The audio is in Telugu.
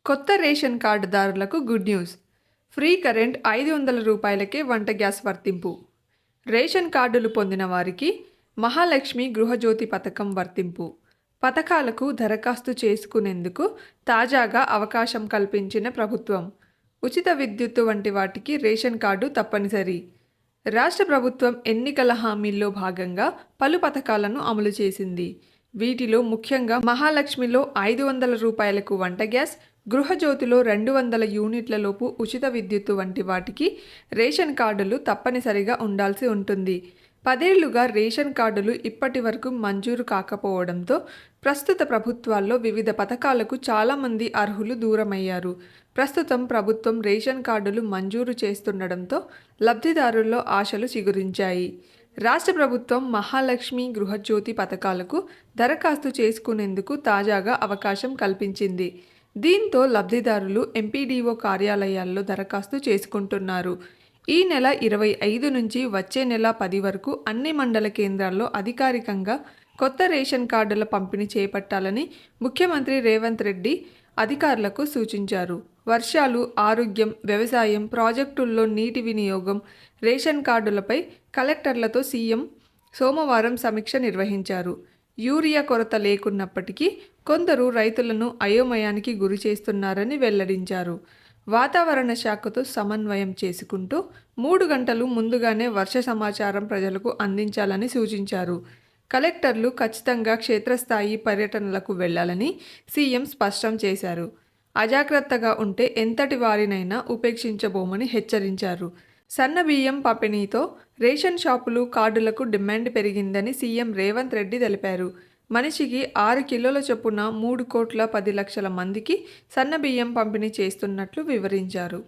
కొత్త రేషన్ కార్డుదారులకు గుడ్ న్యూస్. ఫ్రీ కరెంట్ రూ. 500కే వంట గ్యాస్ వర్తింపు. రేషన్ కార్డులు పొందిన వారికి మహాలక్ష్మి గృహజ్యోతి పథకం వర్తింపు. పథకాలకు దరఖాస్తు చేసుకునేందుకు తాజాగా అవకాశం కల్పించిన ప్రభుత్వం. ఉచిత విద్యుత్తు వంటి వాటికి రేషన్ కార్డు తప్పనిసరి. రాష్ట్ర ప్రభుత్వం ఎన్నికల హామీల్లో భాగంగా పలు పథకాలను అమలు చేసింది. వీటిలో ముఖ్యంగా మహాలక్ష్మిలో రూ. 500కు వంట గ్యాస్, గృహజ్యోతిలో 200 యూనిట్లలోపు ఉచిత విద్యుత్తు వంటి వాటికి రేషన్ కార్డులు తప్పనిసరిగా ఉండాల్సి ఉంటుంది. 10 ఏళ్లుగా రేషన్ కార్డులు ఇప్పటి వరకు మంజూరు కాకపోవడంతో ప్రస్తుత ప్రభుత్వాల్లో వివిధ పథకాలకు చాలామంది అర్హులు దూరమయ్యారు. ప్రస్తుతం ప్రభుత్వం రేషన్ కార్డులు మంజూరు చేస్తుండడంతో లబ్ధిదారుల్లో ఆశలు చిగురించాయి. రాష్ట్ర ప్రభుత్వం మహాలక్ష్మి గృహజ్యోతి పథకాలకు దరఖాస్తు చేసుకునేందుకు తాజాగా అవకాశం కల్పించింది. దీంతో లబ్ధిదారులు ఎంపీడీఓ కార్యాలయాల్లో దరఖాస్తు చేసుకుంటున్నారు. ఈ నెల 25 నుంచి వచ్చే నెల 10 వరకు అన్ని మండల కేంద్రాల్లో అధికారికంగా కొత్త రేషన్ కార్డుల పంపిణీ చేపట్టాలని ముఖ్యమంత్రి రేవంత్ రెడ్డి అధికారులకు సూచించారు. వర్షాలు, ఆరోగ్యం, వ్యవసాయం, ప్రాజెక్టుల్లో నీటి వినియోగం, రేషన్ కార్డులపై కలెక్టర్లతో సీఎం సోమవారం సమీక్ష నిర్వహించారు. యూరియా కొరత లేకున్నప్పటికీ కొందరు రైతులను అయోమయానికి గురి చేస్తున్నారని వెల్లడించారు. వాతావరణ శాఖతో సమన్వయం చేసుకుంటూ 3 గంటలు ముందుగానే వర్ష సమాచారం ప్రజలకు అందించాలని సూచించారు. కలెక్టర్లు ఖచ్చితంగా క్షేత్రస్థాయి పర్యటనలకు వెళ్లాలని సీఎం స్పష్టం చేశారు. అజాగ్రత్తగా ఉంటే ఎంతటి వారినైనా ఉపేక్షించబోమని హెచ్చరించారు. సన్న బియ్యం పంపిణీతో రేషన్ షాపులు, కార్డులకు డిమాండ్ పెరిగిందని సీఎం రేవంత్ రెడ్డి తెలిపారు. మనిషికి 6 కిలోల చొప్పున 3,10,00,000 మందికి సన్న బియ్యం పంపిణీ చేస్తున్నట్లు వివరించారు.